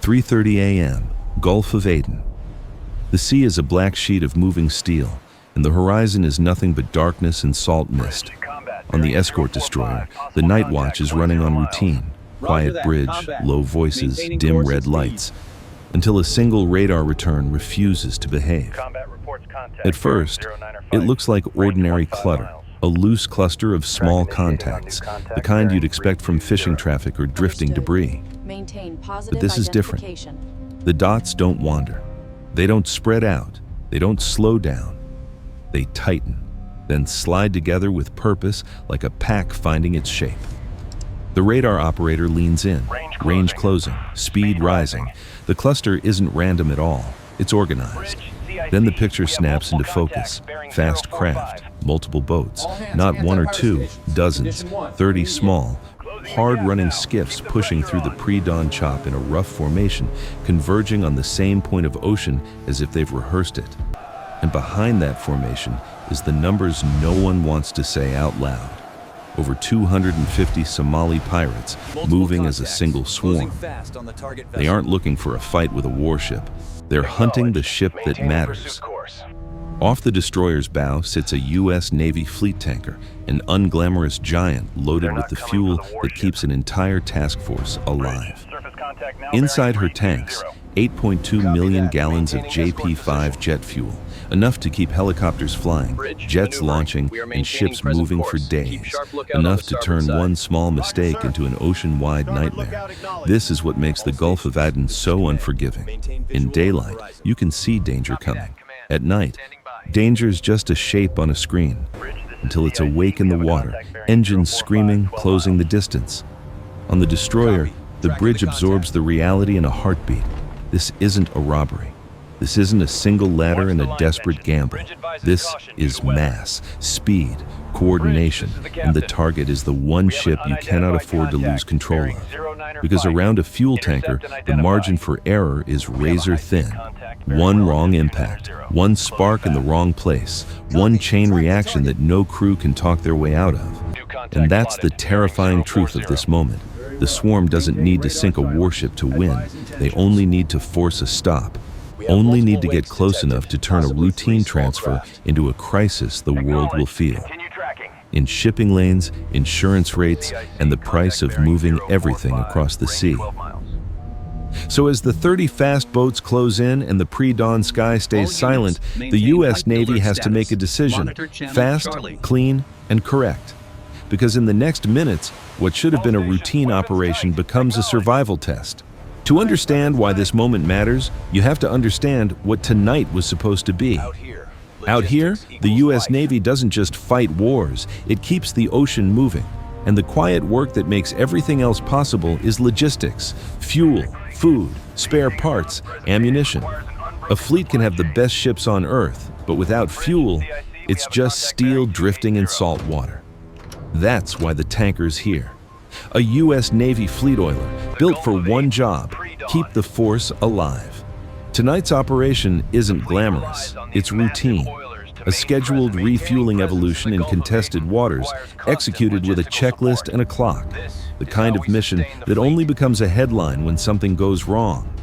3:30 a.m., Gulf of Aden. The sea is a black sheet of moving steel, and the horizon is nothing but darkness and salt mist. On the escort destroyer, the night watch is running on routine. Quiet bridge, low voices, dim red lights, until a single radar return refuses to behave. At first, it looks like ordinary clutter, a loose cluster of small contacts, the kind you'd expect from fishing traffic or drifting debris. But this is different. The dots don't wander. They don't spread out. They don't slow down. They tighten, then slide together with purpose like a pack finding its shape. The radar operator leans in, range closing, speed rising. The cluster isn't random at all. It's organized. Then the picture snaps into focus. Fast craft, multiple boats, not one or two, dozens, 30 small, hard-running skiffs pushing through the pre-dawn chop in a rough formation, converging on the same point of ocean as if they've rehearsed it. And behind that formation is the numbers no one wants to say out loud. Over 250 Somali pirates moving as a single swarm. They aren't looking for a fight with a warship. They're hunting the ship that matters. Off the destroyer's bow sits a U.S. Navy fleet tanker, an unglamorous giant loaded with the fuel that keeps an entire task force alive. Inside her tanks, 8.2 million gallons of JP-5 jet fuel, enough to keep helicopters flying, jets launching, and ships moving for days, enough to turn one small mistake into an ocean-wide nightmare. This is what makes the Gulf of Aden so unforgiving. In daylight, you can see danger coming. At night, danger's just a shape on a screen, until it's awake in the water, engines screaming, closing the distance. On the destroyer, the bridge absorbs the reality in a heartbeat. This isn't a robbery. This isn't a single ladder and a desperate gamble. This is mass, speed, coordination, and the target is the one ship you cannot afford to lose control of. Because around a fuel tanker, the margin for error is razor thin. One wrong impact, one spark in the wrong place, one chain reaction that no crew can talk their way out of. And that's the terrifying truth of this moment. The swarm doesn't need to sink a warship to win. They only need to force a stop. Only need to get close enough to turn a routine transfer into a crisis the world will feel. In shipping lanes, insurance rates, and the price of moving everything across the sea. So as the 30 fast boats close in and the pre-dawn sky stays silent, the U.S. Navy has to make a decision, fast, clean, and correct. Because in the next minutes, what should have been a routine operation becomes a survival test. To understand why this moment matters, you have to understand what tonight was supposed to be. Out here, the U.S. Navy doesn't just fight wars, it keeps the ocean moving. And the quiet work that makes everything else possible is logistics, fuel, food, spare parts, ammunition. A fleet can have the best ships on Earth, but without fuel, it's just steel drifting in salt water. That's why the tanker's here. A U.S. Navy fleet oiler, built for one job, keep the force alive. Tonight's operation isn't glamorous, it's routine. A scheduled refueling evolution in contested waters, executed with a checklist and a clock. The kind of mission that only becomes a headline when something goes wrong.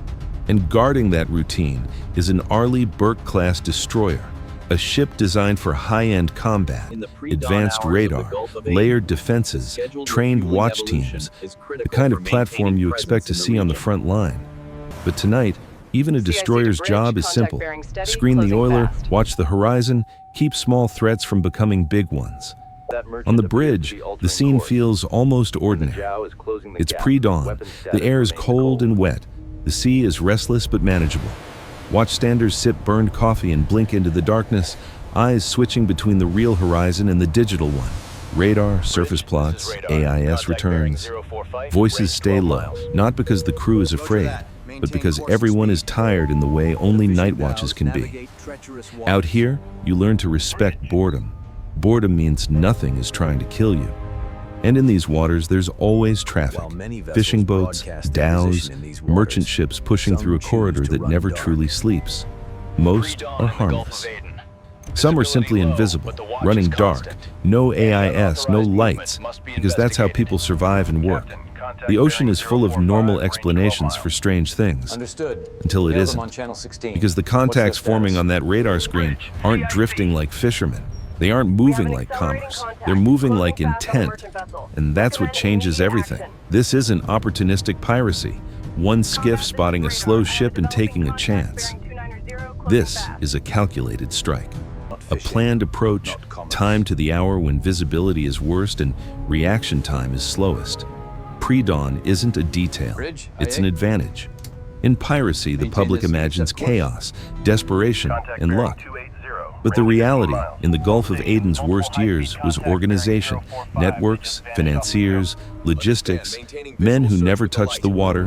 And guarding that routine is an Arleigh Burke-class destroyer, a ship designed for high-end combat, advanced radar, layered defenses, trained watch teams, the kind of platform you expect to see on the front line. But tonight, even a destroyer's job is simple. Screen the oiler, watch the horizon, keep small threats from becoming big ones. On the bridge, the scene feels almost ordinary. It's pre-dawn, the air is cold and wet, the sea is restless but manageable. Watchstanders sip burned coffee and blink into the darkness, eyes switching between the real horizon and the digital one. Radar, surface plots, AIS returns. Voices stay low, not because the crew is afraid, but because everyone is tired in the way only night watches can be. Out here, you learn to respect boredom. Boredom means nothing is trying to kill you. And in these waters, there's always traffic. Fishing boats, dhows, merchant ships pushing through a corridor that never truly sleeps. Most are harmless. Some are simply invisible, running dark, no AIS, no lights, because that's how people survive and work. The ocean is full of normal explanations for strange things. Understood. Until it Hail them isn't. on channel 16. Because the What's contacts the forming status? on that radar screen aren't drifting like fishermen. They aren't moving like commerce. They're moving like intent. And that's what changes everything. This isn't opportunistic piracy. One skiff spotting a slow ship and taking a chance. This is a calculated strike. A planned approach, timed to the hour when visibility is worst and reaction time is slowest. Pre-dawn isn't a detail, it's an advantage. In piracy, the public imagines chaos, desperation, and luck. But the reality, in the Gulf of Aden's worst years, was organization, networks, financiers, logistics, men who never touched the water,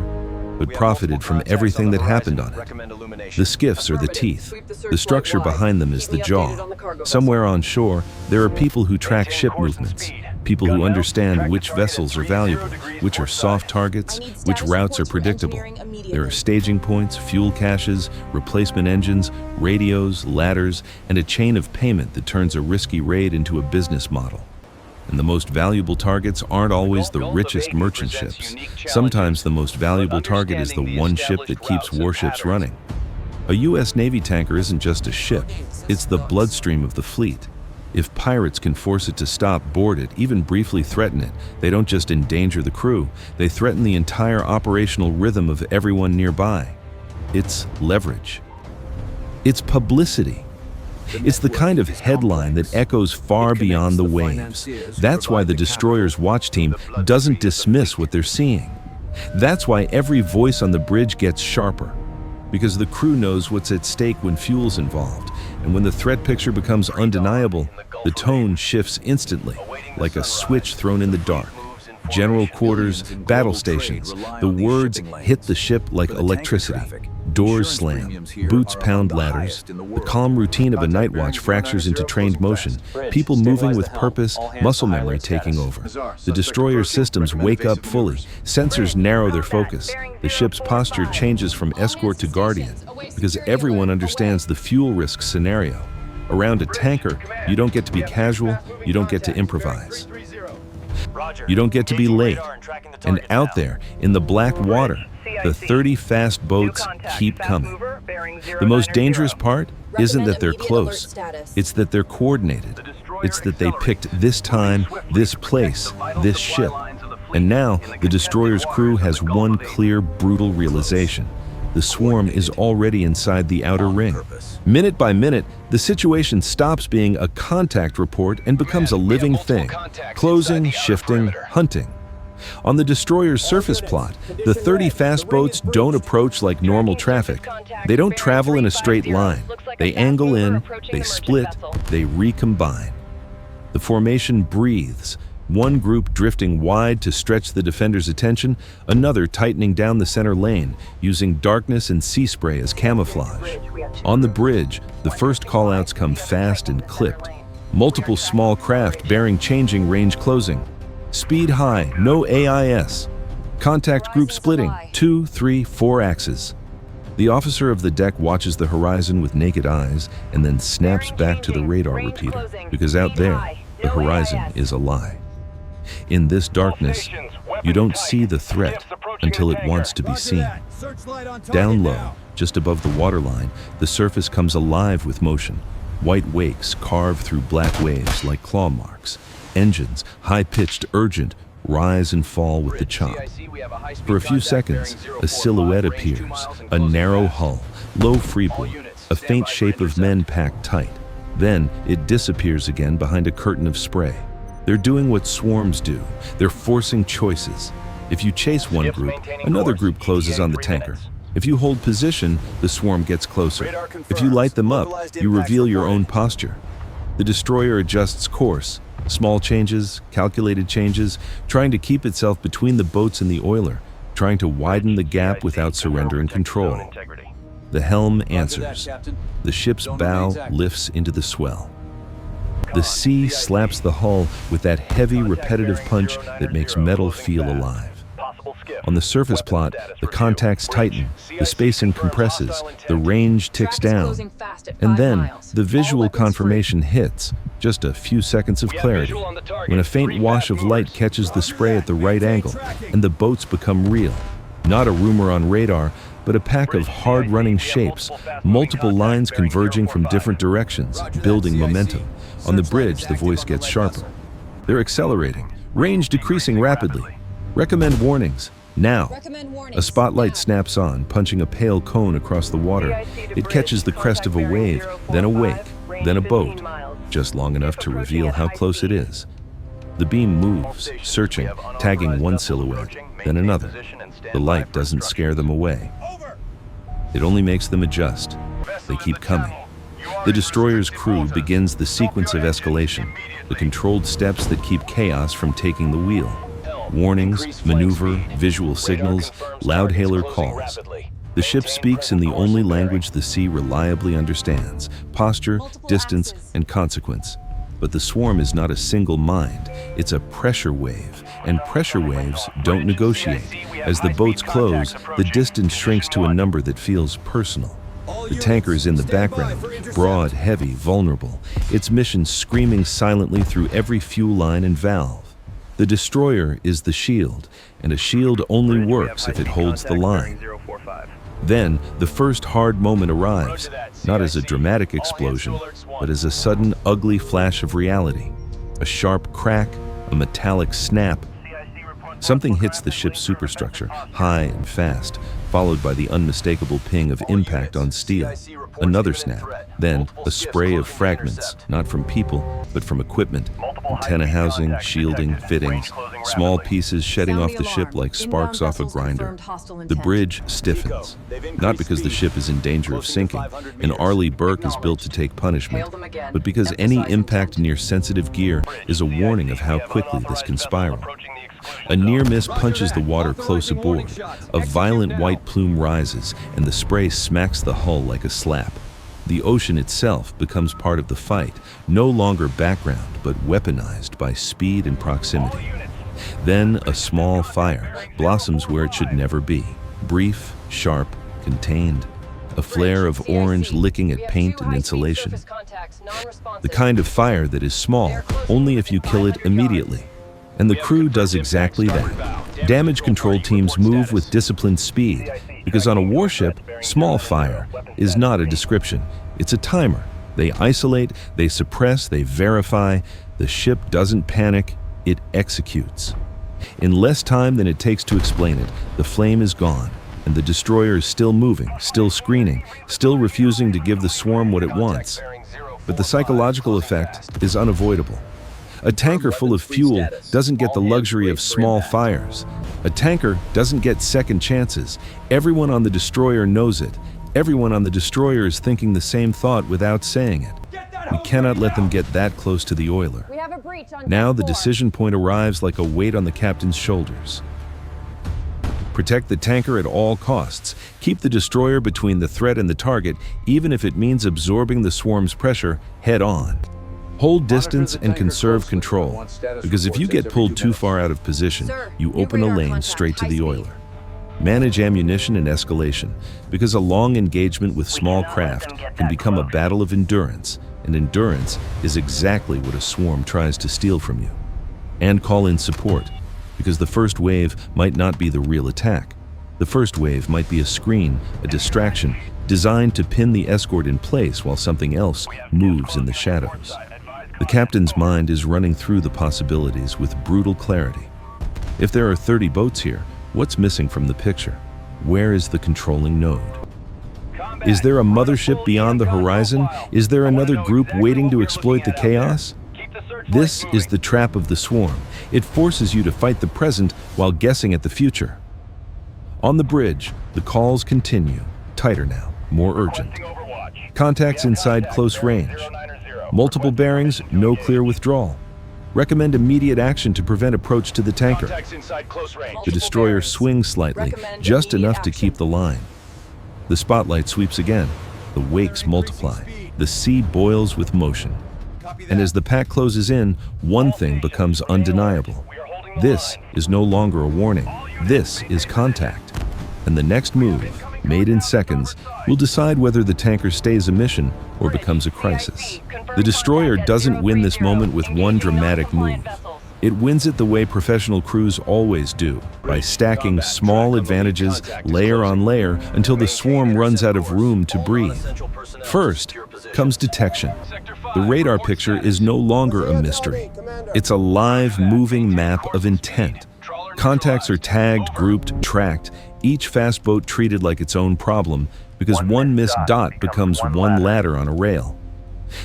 but profited from everything that happened on it. The skiffs are the teeth. The structure behind them is the jaw. Somewhere on shore, there are people who track ship movements, people who understand which vessels are valuable, which are soft targets, which routes are predictable. There are staging points, fuel caches, replacement engines, radios, ladders, and a chain of payment that turns a risky raid into a business model. And the most valuable targets aren't always the richest merchant ships. Sometimes the most valuable target is the one ship that keeps warships running. A U.S. Navy tanker isn't just a ship, it's the bloodstream of the fleet. If pirates can force it to stop, board it, even briefly threaten it, they don't just endanger the crew, they threaten the entire operational rhythm of everyone nearby. It's leverage. It's publicity. It's the kind of headline that echoes far beyond the waves. That's why the destroyer's watch team doesn't dismiss what they're seeing. That's why every voice on the bridge gets sharper. Because the crew knows what's at stake when fuel's involved, and when the threat picture becomes undeniable, the tone shifts instantly, like a switch thrown in the dark. General quarters, battle stations, the words hit the ship like electricity. Doors slam, boots pound ladders. The calm routine of a night watch fractures into trained motion, people moving with purpose, muscle memory taking over. The destroyer's systems wake up fully, sensors narrow their focus. The ship's posture changes from escort to guardian, because everyone understands the fuel risk scenario. Around a tanker, you don't get to be casual, you don't get to improvise. You don't get to be late. And out there, in the black water, the 30 fast boats keep coming. The most dangerous part isn't that they're close, it's that they're coordinated. It's that they picked this time, this place, this ship. And now, the destroyer's crew has one clear, brutal realization. The swarm is already inside the outer ring. Minute by minute, the situation stops being a contact report and becomes a living thing. Closing, shifting, hunting. On the destroyer's surface plot, the 30 fast boats don't approach like normal traffic. They don't travel in a straight line. They angle in, they split, they recombine. The formation breathes, one group drifting wide to stretch the defender's attention, another tightening down the center lane, using darkness and sea spray as camouflage. On the bridge, the first callouts come fast and clipped. Multiple small craft bearing changing range closing. Speed high, no AIS. Contact group splitting, 2, 3, 4 axes. The officer of the deck watches the horizon with naked eyes and then snaps back to the radar repeater, because out there, the horizon is a lie. In this darkness, you don't see the threat until it wants to be seen. Down low, just above the waterline, the surface comes alive with motion. White wakes carve through black waves like claw marks. Engines, high-pitched, urgent, rise and fall with the chop. For a few seconds, a silhouette appears, a narrow hull, low freeboard, a faint shape of men packed tight. Then it disappears again behind a curtain of spray. They're doing what swarms do. They're forcing choices. If you chase one group, another group closes on the tanker. If you hold position, the swarm gets closer. If you light them up, you reveal your own posture. The destroyer adjusts course. Small changes, calculated changes, trying to keep itself between the boats and the oiler, trying to widen the gap without surrendering control. The helm answers. The ship's bow lifts into the swell. The sea slaps the hull with that heavy, repetitive punch that makes metal feel alive. On the surface plot, the contacts tighten, the spacing compresses, the range ticks down, and then the visual confirmation hits, just a few seconds of clarity, when a faint wash of light catches the spray at the right angle, and the boats become real. Not a rumor on radar, but a pack of hard-running shapes, multiple lines converging from different directions, building momentum. On the bridge, the voice gets sharper. They're accelerating, range decreasing rapidly. Recommend warnings. Now. A spotlight snaps on, punching a pale cone across the water. It catches the crest of a wave, then a wake, then a boat, just long enough to reveal how close it is. The beam moves, searching, tagging one silhouette, then another. The light doesn't scare them away. It only makes them adjust. They keep coming. The destroyer's crew begins the sequence of escalation, the controlled steps that keep chaos from taking the wheel. Warnings, maneuver, visual signals, loud hailer calls. The ship speaks in the only language the sea reliably understands: posture, distance, and consequence. But the swarm is not a single mind, it's a pressure wave, and pressure waves don't negotiate. As the boats close, the distance shrinks to a number that feels personal. The tanker is in the background, broad, heavy, vulnerable, its mission screaming silently through every fuel line and valve. The destroyer is the shield, and a shield only works if it holds the line. Then, the first hard moment arrives, not as a dramatic explosion, but as a sudden, ugly flash of reality. A sharp crack, a metallic snap. Something hits the ship's superstructure, high and fast, followed by the unmistakable ping of impact on steel. Another snap, then a spray of fragments, not from people, but from equipment. Antenna housing, shielding, fittings, small pieces shedding off the ship like sparks off a grinder. The bridge stiffens, not because the ship is in danger of sinking, and Arleigh Burke is built to take punishment, but because any impact near sensitive gear is a warning of how quickly this can spiral. A near miss punches the water close aboard. A violent white plume rises, and the spray smacks the hull like a slap. The ocean itself becomes part of the fight, no longer background, but weaponized by speed and proximity. Then a small fire blossoms where it should never be. Brief, sharp, contained. A flare of orange licking at paint and insulation. The kind of fire that is small only if you kill it immediately. And the crew does exactly that. Damage control teams move with disciplined speed, because on a warship, small fire is not a description, it's a timer. They isolate, they suppress, they verify. The ship doesn't panic, it executes. In less time than it takes to explain it, the flame is gone, and the destroyer is still moving, still screening, still refusing to give the swarm what it wants. But the psychological effect is unavoidable. A tanker full of fuel doesn't get the luxury of small fires. A tanker doesn't get second chances. Everyone on the destroyer knows it. Everyone on the destroyer is thinking the same thought without saying it. We cannot let them get that close to the oiler. Now the decision point arrives like a weight on the captain's shoulders. Protect the tanker at all costs. Keep the destroyer between the threat and the target, even if it means absorbing the swarm's pressure head on. Hold distance and conserve control, because if you get pulled too far out of position, you open a lane straight to the oiler. Manage ammunition and escalation, because a long engagement with small craft can become a battle of endurance, and endurance is exactly what a swarm tries to steal from you. And call in support, because the first wave might not be the real attack. The first wave might be a screen, a distraction, designed to pin the escort in place while something else moves in the shadows. The captain's mind is running through the possibilities with brutal clarity. If there are 30 boats here, what's missing from the picture? Where is the controlling node? Is there a mothership beyond the horizon? Is there another group waiting to exploit the chaos? This is the trap of the swarm. It forces you to fight the present while guessing at the future. On the bridge, the calls continue, tighter now, more urgent. Contacts inside close range. Multiple bearings, no clear withdrawal. Recommend immediate action to prevent approach to the tanker. The destroyer swings slightly, just enough to keep the line. The spotlight sweeps again. The wakes multiply. The sea boils with motion. And as the pack closes in, one thing becomes undeniable. This is no longer a warning. This is contact, and the next move, made in seconds, will decide whether the tanker stays a mission or becomes a crisis. The destroyer doesn't win this moment with one dramatic move. It wins it the way professional crews always do, by stacking small advantages layer on layer until the swarm runs out of room to breathe. First comes detection. The radar picture is no longer a mystery. It's a live, moving map of intent. Contacts are tagged, grouped, tracked, each fast boat treated like its own problem, because one missed dot becomes one ladder on a rail.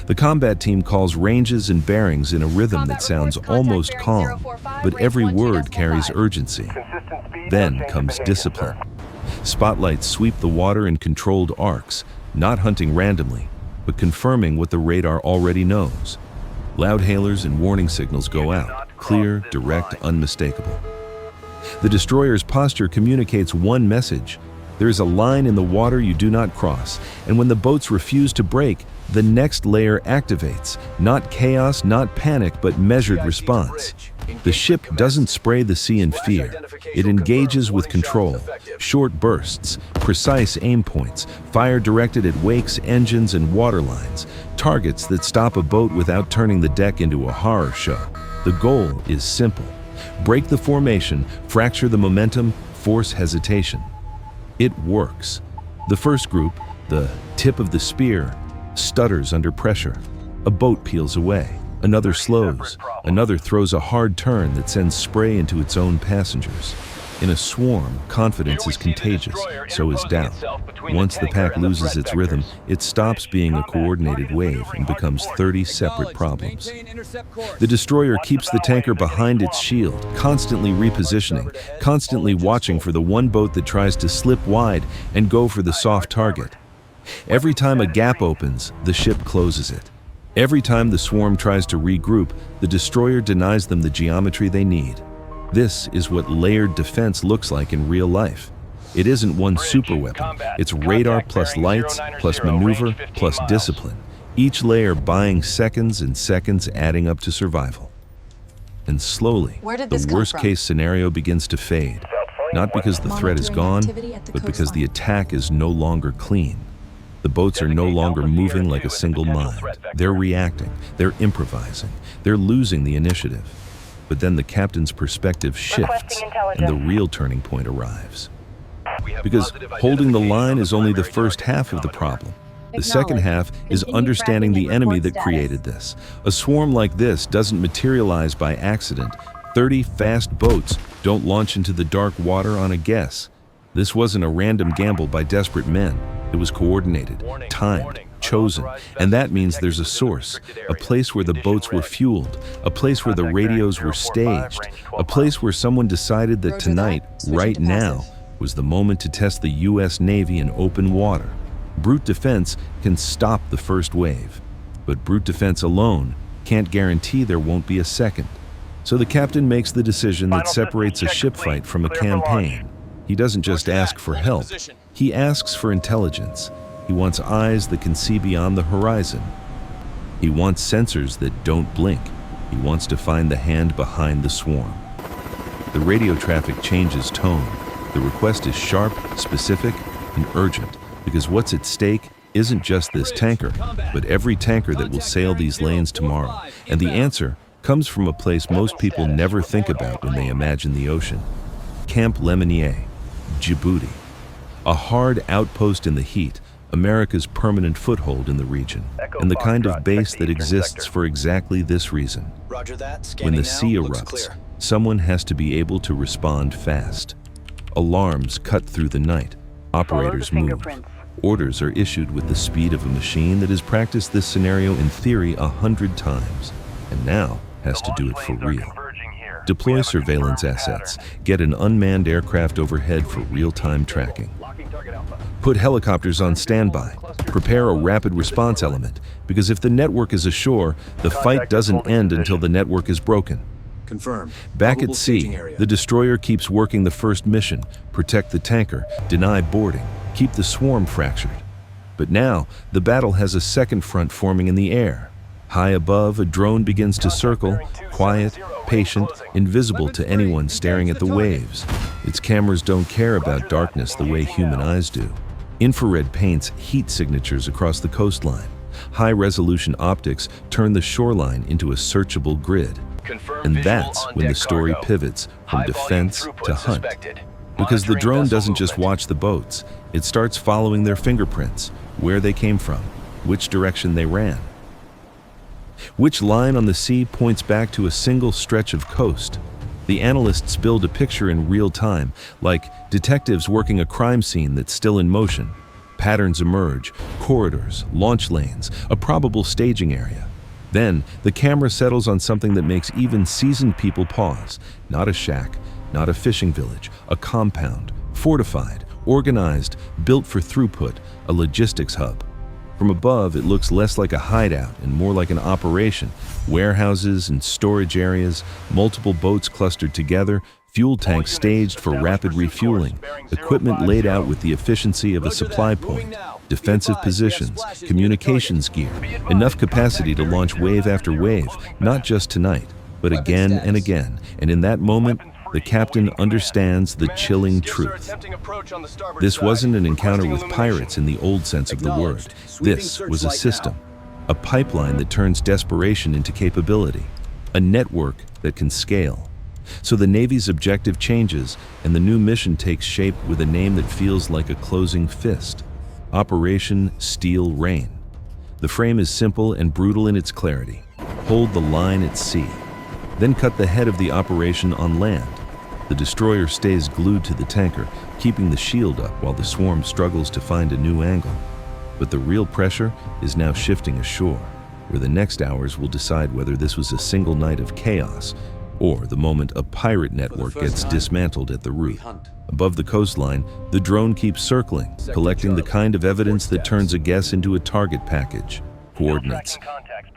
The combat team calls ranges and bearings in a rhythm that sounds almost calm, but every word carries urgency. Then comes discipline. Spotlights sweep the water in controlled arcs, not hunting randomly, but confirming what the radar already knows. Loud hailers and warning signals go out, clear, direct, unmistakable. The destroyer's posture communicates one message. There is a line in the water you do not cross, and when the boats refuse to break, the next layer activates. Not chaos, not panic, but measured response. The ship doesn't spray the sea in fear. It engages with control. Short bursts, precise aim points, fire directed at wakes, engines, and water lines. Targets that stop a boat without turning the deck into a horror show. The goal is simple. Break the formation, fracture the momentum, force hesitation. It works. The first group, the tip of the spear, stutters under pressure. A boat peels away. Another slows. Another throws a hard turn that sends spray into its own passengers. In a swarm, confidence is contagious, so is doubt. Once the pack loses its rhythm, it stops being a coordinated wave and becomes 30 separate problems. The destroyer keeps the tanker behind its shield, constantly repositioning, constantly watching for the one boat that tries to slip wide and go for the soft target. Every time a gap opens, the ship closes it. Every time the swarm tries to regroup, the destroyer denies them the geometry they need. This is what layered defense looks like in real life. It isn't one superweapon. It's radar plus lights, plus maneuver, plus discipline. Each layer buying seconds and seconds adding up to survival. And slowly, the worst-case scenario begins to fade. Not because the threat is gone, but because the attack is no longer clean. The boats are no longer moving like a single mind. They're reacting, they're improvising, they're losing the initiative. But then the captain's perspective shifts, and the real turning point arrives. Because holding the line is only the first half of the problem. The second half is understanding the enemy that created this. A swarm like this doesn't materialize by accident. 30 fast boats don't launch into the dark water on a guess. This wasn't a random gamble by desperate men. It was coordinated, timed, chosen, and that means there's a source, a place where the boats were fueled, a place where the radios were staged, a place where someone decided that tonight, right now, was the moment to test the U.S. Navy in open water. Brute defense can stop the first wave, but brute defense alone can't guarantee there won't be a second. So the captain makes the decision that separates a ship fight from a campaign. He doesn't just ask for help, he asks for intelligence. He wants eyes that can see beyond the horizon. He wants sensors that don't blink. He wants to find the hand behind the swarm. The radio traffic changes tone. The request is sharp, specific, and urgent, because what's at stake isn't just this tanker, but every tanker that will sail these lanes tomorrow. And the answer comes from a place most people never think about when they imagine the ocean. Camp Lemonnier, Djibouti. A hard outpost in the heat, America's permanent foothold in the region, and the kind of base that exists for exactly this reason. When the sea erupts, someone has to be able to respond fast. Alarms cut through the night. Operators move. Orders are issued with the speed of a machine that has practiced this scenario in theory 100 times, and now has to do it for real. Deploy surveillance assets. Get an unmanned aircraft overhead for real-time tracking. Put helicopters on standby. Prepare a rapid response element, because if the network is ashore, the fight doesn't end until the network is broken. Confirmed. Back at sea, the destroyer keeps working the first mission: protect the tanker, deny boarding, keep the swarm fractured. But now, the battle has a second front forming in the air. High above, a drone begins to circle, quiet, patient, invisible to anyone staring at the waves. Its cameras don't care about darkness the way human eyes do. Infrared paints heat signatures across the coastline. High-resolution optics turn the shoreline into a searchable grid. And that's when the story pivots from defense to hunt. Because the drone doesn't just watch the boats, it starts following their fingerprints, where they came from, which direction they ran. Which line on the sea points back to a single stretch of coast? The analysts build a picture in real time, like detectives working a crime scene that's still in motion. Patterns emerge, corridors, launch lanes, a probable staging area. Then, the camera settles on something that makes even seasoned people pause. Not a shack, not a fishing village, a compound, fortified, organized, built for throughput, a logistics hub. From above, it looks less like a hideout and more like an operation. Warehouses and storage areas, multiple boats clustered together, fuel tanks staged for rapid refueling, equipment laid out with the efficiency of a supply point, defensive positions, communications gear, enough capacity to launch wave after wave, not just tonight, but again and again. And in that moment, the captain understands the chilling truth. This wasn't an encounter with pirates in the old sense of the word. This was a system, a pipeline that turns desperation into capability, a network that can scale. So the Navy's objective changes, and the new mission takes shape with a name that feels like a closing fist: Operation Steel Rain. The frame is simple and brutal in its clarity. Hold the line at sea, then cut the head of the operation on land. The destroyer stays glued to the tanker, keeping the shield up while the swarm struggles to find a new angle. But the real pressure is now shifting ashore, where the next hours will decide whether this was a single night of chaos or the moment a pirate network gets dismantled at the root. Above the coastline, the drone keeps circling, collecting the kind of evidence that turns a guess into a target package. Coordinates,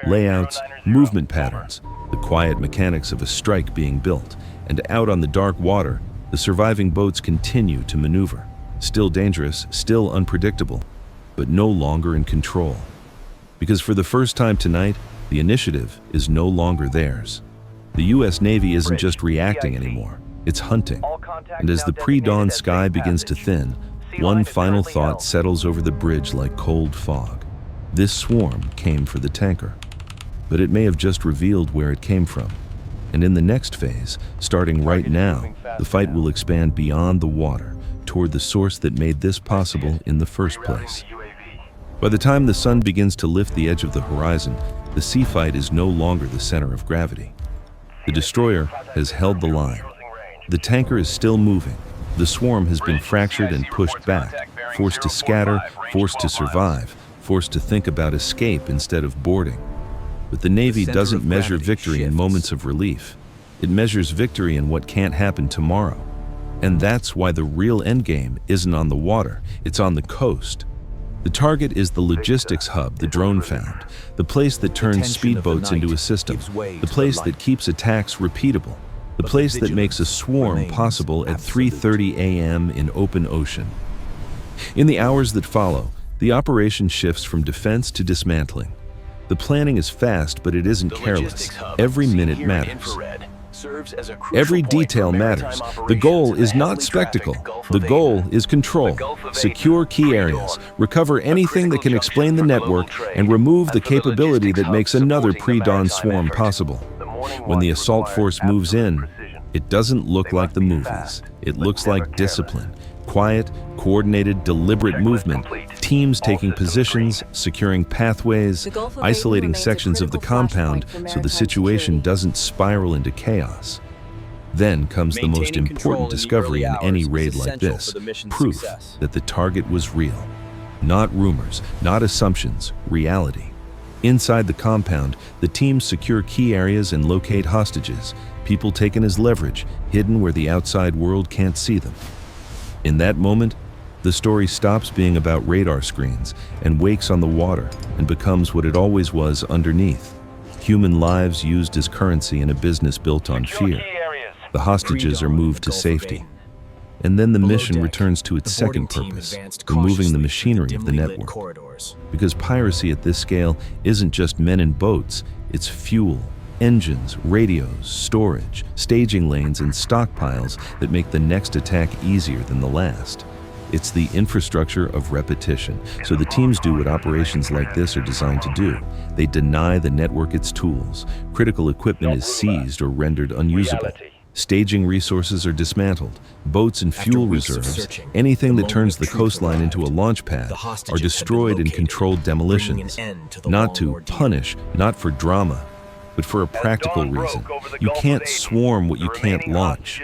layouts, movement patterns, the quiet mechanics of a strike being built. And out on the dark water, the surviving boats continue to maneuver. Still dangerous, still unpredictable, but no longer in control. Because for the first time tonight, the initiative is no longer theirs. The U.S. Navy isn't just reacting anymore, it's hunting. And as the pre-dawn sky begins to thin, one final thought settles over the bridge like cold fog. This swarm came for the tanker, but it may have just revealed where it came from. And in the next phase, starting right now, the fight will expand beyond the water, toward the source that made this possible in the first place. By the time the sun begins to lift the edge of the horizon, the sea fight is no longer the center of gravity. The destroyer has held the line. The tanker is still moving. The swarm has been fractured and pushed back, forced to scatter, forced to survive, forced to think about escape instead of boarding. But the Navy doesn't measure victory in moments of relief. It measures victory in what can't happen tomorrow. And that's why the real endgame isn't on the water, it's on the coast. The target is the logistics hub the drone found, the place that turns speedboats into a system, the place that keeps attacks repeatable, the place that makes a swarm possible at 3:30 a.m. in open ocean. In the hours that follow, the operation shifts from defense to dismantling. The planning is fast, but it isn't careless. Every minute matters. Every detail matters. The goal is not spectacle. The goal is control. Secure key areas, recover anything that can explain the network, and remove the capability that makes another pre-dawn swarm possible. When the assault force moves in, it doesn't look like the movies. It looks like discipline. Quiet, coordinated, deliberate movement, teams taking positions, securing pathways, isolating sections of the compound so the situation doesn't spiral into chaos. Then comes the most important discovery in any raid like this, proof that the target was real. Not rumors, not assumptions, reality. Inside the compound, the teams secure key areas and locate hostages, people taken as leverage, hidden where the outside world can't see them. In that moment, the story stops being about radar screens and wakes on the water and becomes what it always was underneath: human lives used as currency in a business built on fear. The hostages are moved to safety. And then the mission returns to its second purpose, removing the machinery of the network. Because piracy at this scale isn't just men and boats, it's fuel, engines, radios, storage, staging lanes, and stockpiles that make the next attack easier than the last. It's the infrastructure of repetition, so the teams do what operations like this are designed to do. They deny the network its tools. Critical equipment is seized or rendered unusable. Staging resources are dismantled. Boats and fuel reserves, anything that turns the coastline into a launch pad, are destroyed in controlled demolitions. Not to punish, not for drama, but for a practical reason. You can't swarm what you can't launch.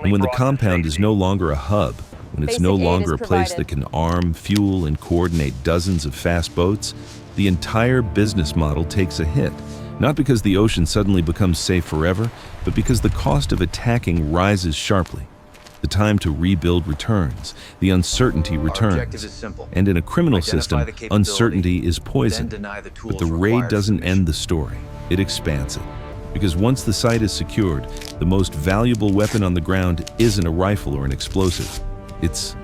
And when the compound is no longer a hub, when it's no longer a place that can arm, fuel, and coordinate dozens of fast boats, the entire business model takes a hit. Not because the ocean suddenly becomes safe forever, but because the cost of attacking rises sharply. The time to rebuild returns. The uncertainty returns. And in a criminal system, uncertainty is poison. But the raid doesn't end the story. It expands it. Because once the site is secured, the most valuable weapon on the ground isn't a rifle or an explosive. It's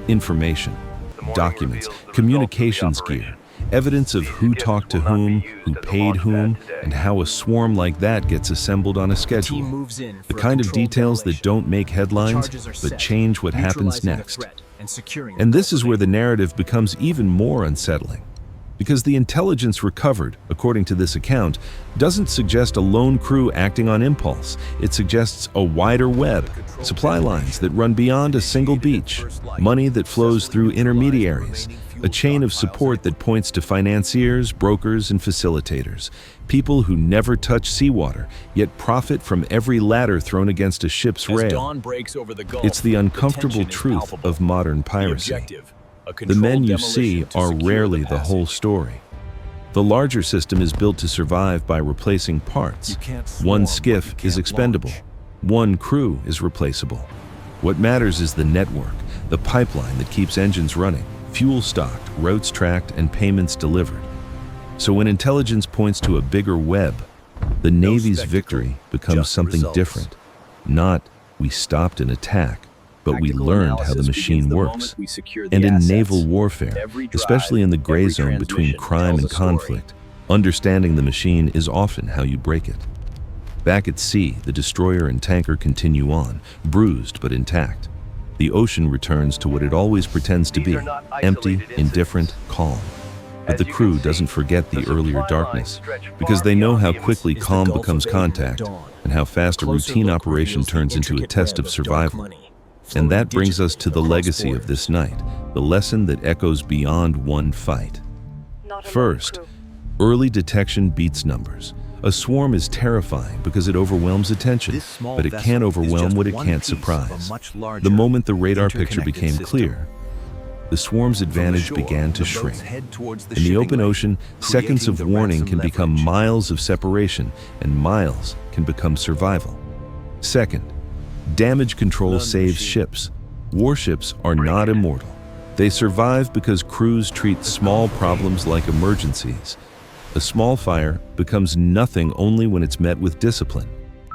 information, documents, communications gear, evidence of who talked to whom, who paid whom, and how a swarm like that gets assembled on a schedule. The kind of details that don't make headlines, but change what happens next. And this is where the narrative becomes even more unsettling. Because the intelligence recovered, according to this account, doesn't suggest a lone crew acting on impulse. It suggests a wider web, supply lines that run beyond a single beach, money that flows through intermediaries, a chain of support that points to financiers, brokers, and facilitators, people who never touch seawater, yet profit from every ladder thrown against a ship's rail. It's the uncomfortable truth of modern piracy. The men you see are rarely the whole story. The larger system is built to survive by replacing parts. One skiff is expendable. One crew is replaceable. What matters is the network, the pipeline that keeps engines running, fuel stocked, routes tracked, and payments delivered. So when intelligence points to a bigger web, the Navy's victory becomes something different. Not, we stopped an attack, but we learned how the machine works. And in naval warfare, especially in the gray zone between crime and conflict, understanding the machine is often how you break it. Back at sea, the destroyer and tanker continue on, bruised but intact. The ocean returns to what it always pretends to be, empty, indifferent, calm. But the crew doesn't forget the earlier darkness, because they know how quickly calm becomes contact, and how fast a routine operation turns into a test of survival. And that brings us to the legacy of this night, the lesson that echoes beyond one fight. First, early detection beats numbers. A swarm is terrifying because it overwhelms attention, but it can't overwhelm what it can't surprise. The moment the radar picture became clear, the swarm's advantage began to shrink. In the open ocean, seconds of warning can become miles of separation, and miles can become survival. Second, damage control saves ships. Warships are not immortal. They survive because crews treat small problems like emergencies. A small fire becomes nothing only when it's met with discipline.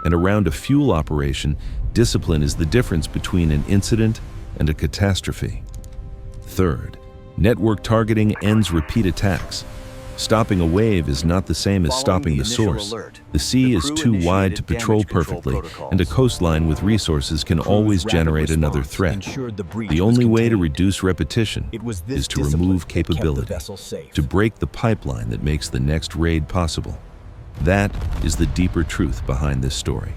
And around a fuel operation, discipline is the difference between an incident and a catastrophe. Third, network targeting ends repeat attacks. Stopping a wave is not the same as stopping the source. The sea is too wide to patrol perfectly, and a coastline with resources can always generate another threat. The only way to reduce repetition is to remove capability, to break the pipeline that makes the next raid possible. That is the deeper truth behind this story.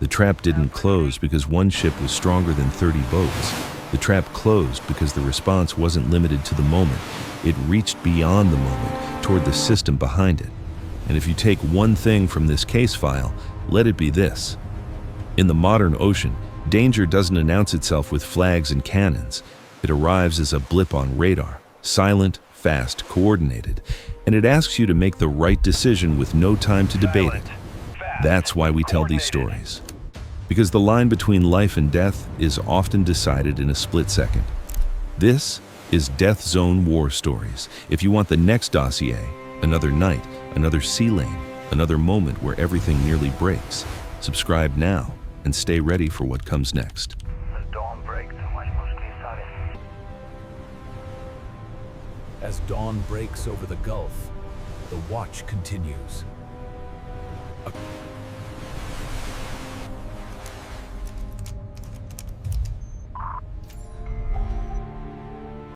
The trap didn't close because one ship was stronger than 30 boats. The trap closed because the response wasn't limited to the moment. It reached beyond the moment, toward the system behind it. And if you take one thing from this case file, let it be this. In the modern ocean, danger doesn't announce itself with flags and cannons. It arrives as a blip on radar, silent, fast, coordinated, and it asks you to make the right decision with no time to debate it. That's why we tell these stories. Because the line between life and death is often decided in a split second. This is Death Zone War Stories. If you want the next dossier, another night, another sea lane, another moment where everything nearly breaks, subscribe now and stay ready for what comes next. As dawn breaks over the Gulf, the watch continues.